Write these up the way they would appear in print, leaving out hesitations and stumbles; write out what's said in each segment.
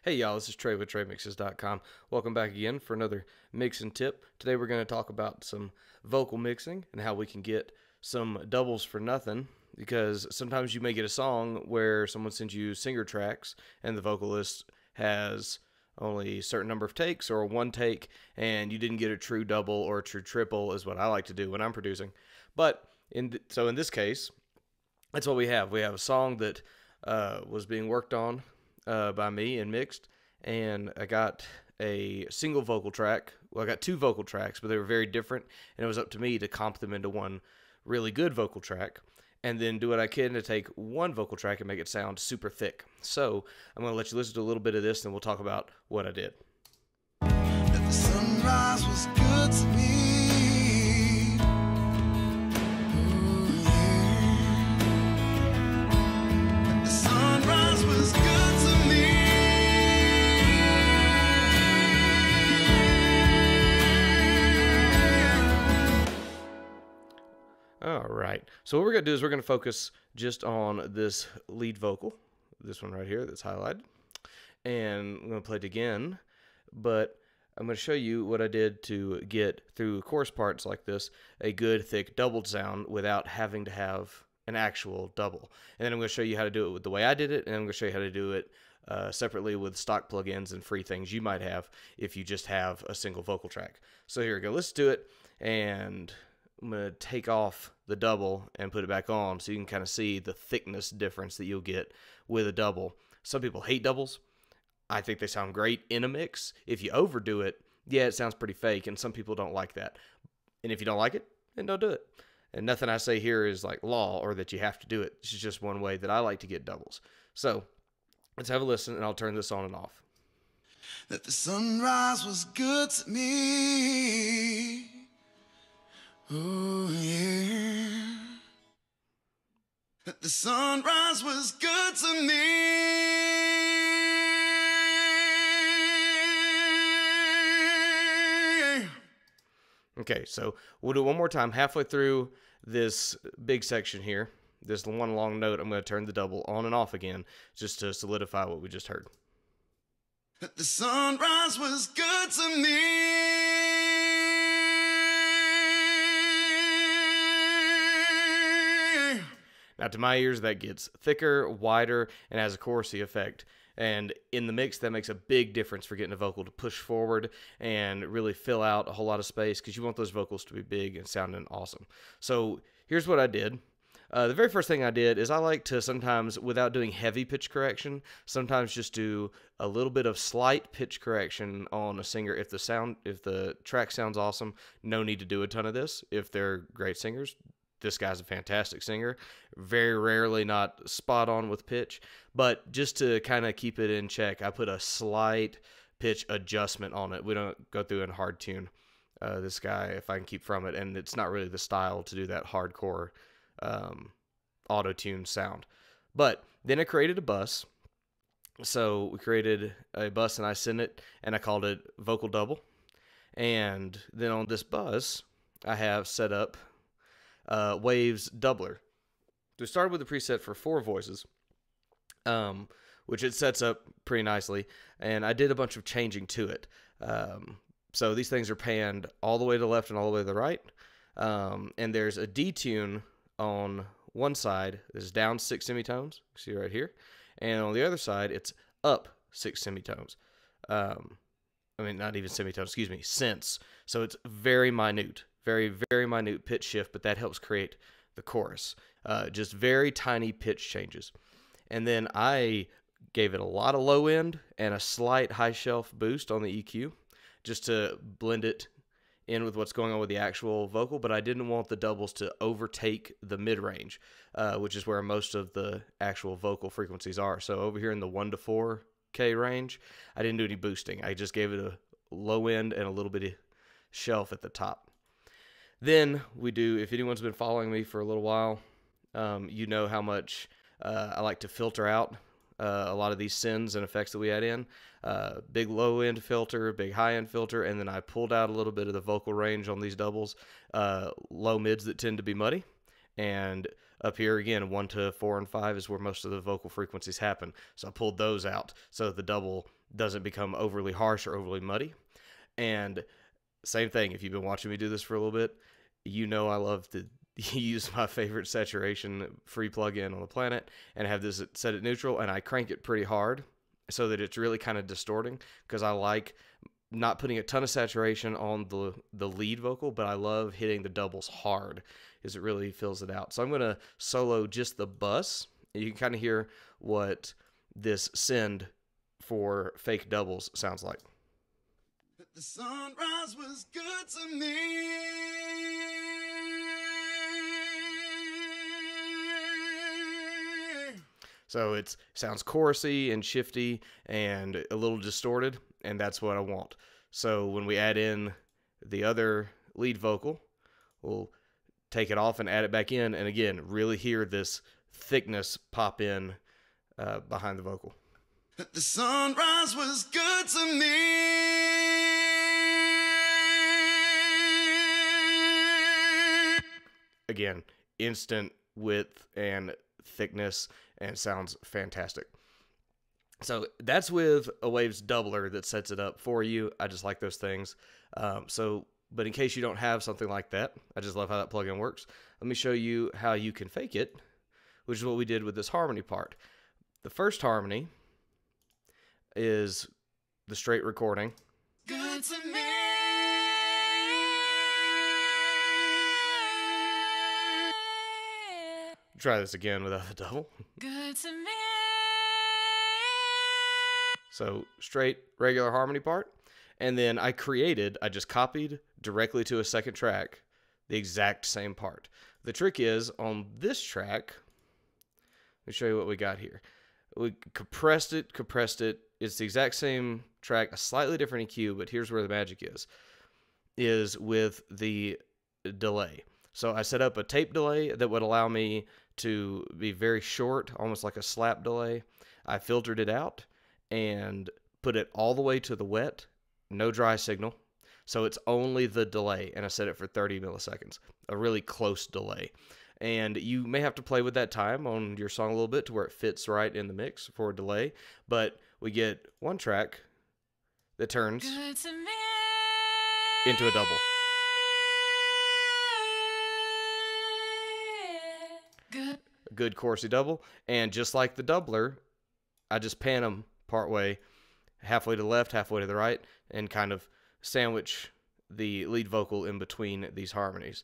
Hey y'all, this is Trey with TreyMixes.com. Welcome back again for another mixing tip. Today we're going to talk about some vocal mixing and how we can get some doubles for nothing, because sometimes you may get a song where someone sends you singer tracks and the vocalist has only a certain number of takes or one take, and you didn't get a true double or a true triple is what I like to do when I'm producing. But in this case, that's what we have. We have a song that was being worked on by me and mixed, and I got a single vocal track. Well, I got two vocal tracks, but they were very different, and it was up to me to comp them into one really good vocal track, and then do what I can to take one vocal track and make it sound super thick. So I'm going to let you listen to a little bit of this, and we'll talk about what I did. That the sunrise was good to me. Ooh, yeah. That the sunrise was good to me. All right. So what we're going to do is we're going to focus just on this lead vocal, this one right here that's highlighted, and I'm going to play it again, but I'm going to show you what I did to get through chorus parts like this a good thick doubled sound without having to have an actual double. And then I'm going to show you how to do it with the way I did it, and I'm going to show you how to do it separately with stock plugins and free things you might have if you just have a single vocal track. So here we go. Let's do it, and I'm going to take off the double and put it back on so you can kind of see the thickness difference that you'll get with a double. Some people hate doubles. I think they sound great in a mix. If you overdo it, yeah, it sounds pretty fake, and some people don't like that. And if you don't like it, then don't do it. And nothing I say here is like law or that you have to do it. This is just one way that I like to get doubles. So let's have a listen, and I'll turn this on and off. That the sunrise was good to me. Oh yeah. That the sunrise was good to me. Okay, so we'll do it one more time. Halfway through this big section here, this one long note, I'm going to turn the double on and off again just to solidify what we just heard. That the sunrise was good to me. Now, to my ears, that gets thicker, wider, and has a chorusy effect. And in the mix, that makes a big difference for getting a vocal to push forward and really fill out a whole lot of space, because you want those vocals to be big and sounding awesome. So here's what I did. The very first thing I did is I like to sometimes, without doing heavy pitch correction, sometimes just do a little bit of slight pitch correction on a singer. If the track sounds awesome, no need to do a ton of this. If they're great singers, this guy's a fantastic singer, very rarely not spot on with pitch, but just to kind of keep it in check, I put a slight pitch adjustment on it. We don't go through and hard tune this guy if I can keep from it, and it's not really the style to do that hardcore auto-tune sound. But then I created a bus. So we created a bus, and I sent it, and I called it Vocal Double. And then on this bus, I have set up Waves Doubler. So we started with a preset for 4 voices, which it sets up pretty nicely, and I did a bunch of changing to it. So these things are panned all the way to the left and all the way to the right, and there's a detune on one side that's down 6 semitones, see right here, and on the other side it's up 6 semitones. I mean, not even semitones, excuse me, cents. So it's very minute. Very, very minute pitch shift, but that helps create the chorus. Just very tiny pitch changes. And then I gave it a lot of low end and a slight high shelf boost on the EQ just to blend it in with what's going on with the actual vocal, but I didn't want the doubles to overtake the mid-range, which is where most of the actual vocal frequencies are. So over here in the 1 to 4K range, I didn't do any boosting. I just gave it a low end and a little bit of shelf at the top. Then we do, if anyone's been following me for a little while, you know how much I like to filter out a lot of these sends and effects that we add in. Big low end filter, big high end filter, and then I pulled out a little bit of the vocal range on these doubles, low mids that tend to be muddy, and up here again 1 to 4 and 5 is where most of the vocal frequencies happen. So I pulled those out so the double doesn't become overly harsh or overly muddy. And same thing, if you've been watching me do this for a little bit, you know I love to use my favorite saturation free plugin on the planet and have this set at neutral, and I crank it pretty hard so that it's really kind of distorting, because I like not putting a ton of saturation on the lead vocal, but I love hitting the doubles hard because it really fills it out. So I'm going to solo just the bus, and you can kind of hear what this send for fake doubles sounds like. The sunrise was good to me. So it sounds chorusy and shifty and a little distorted, and that's what I want. So when we add in the other lead vocal, we'll take it off and add it back in, and again, really hear this thickness pop in behind the vocal. The sunrise was good to me. Again, instant width and thickness, and sounds fantastic. So that's with a Waves doubler that sets it up for you. I just like those things. But in case you don't have something like that, I just love how that plugin works. Let me show you how you can fake it, which is what we did with this harmony part. The first harmony is the straight recording. Good to me. Try this again without the double. Good to me. So straight, regular harmony part. And then I just copied directly to a second track the exact same part. The trick is, on this track, let me show you what we got here. We compressed it. It's the exact same track, a slightly different EQ, but here's where the magic is with the delay. So I set up a tape delay that would allow me to be very short, almost like a slap delay. I filtered it out and put it all the way to the wet, no dry signal. So it's only the delay, and I set it for 30 milliseconds, a really close delay. And you may have to play with that time on your song a little bit to where it fits right in the mix for a delay. But we get one track that turns into a double. A good chorusy double. And just like the doubler, I just pan them partway, halfway to the left, halfway to the right, and kind of sandwich the lead vocal in between these harmonies.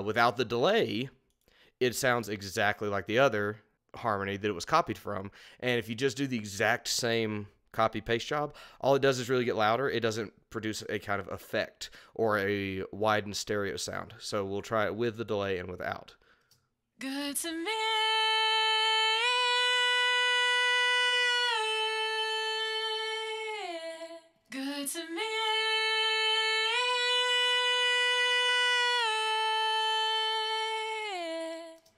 Without the delay, it sounds exactly like the other harmony that it was copied from. And if you just do the exact same copy-paste job, all it does is really get louder. It doesn't produce a kind of effect or a widened stereo sound. So we'll try it with the delay and without. Good to me. Good to me.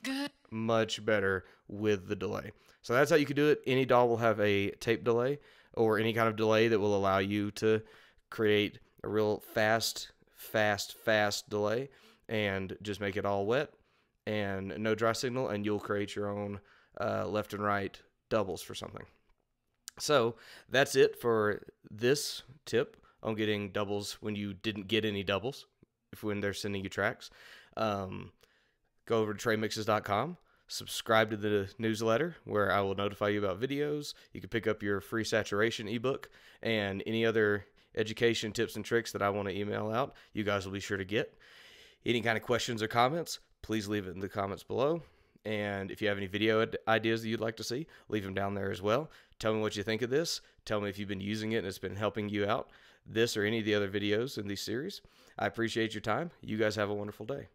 Good. Much better with the delay. So that's how you can do it. Any DAW will have a tape delay or any kind of delay that will allow you to create a real fast delay and just make it all wet and no dry signal, and you'll create your own left and right doubles for something. So that's it for this tip on getting doubles when you didn't get any doubles, when they're sending you tracks. Go over to traemixes.com, subscribe to the newsletter where I will notify you about videos. You can pick up your free saturation ebook and any other education tips and tricks that I want to email out. You guys will be sure to get. Any kind of questions or comments, please leave it in the comments below. And if you have any video ideas that you'd like to see, leave them down there as well. Tell me what you think of this. Tell me if you've been using it and it's been helping you out, this or any of the other videos in these series. I appreciate your time. You guys have a wonderful day.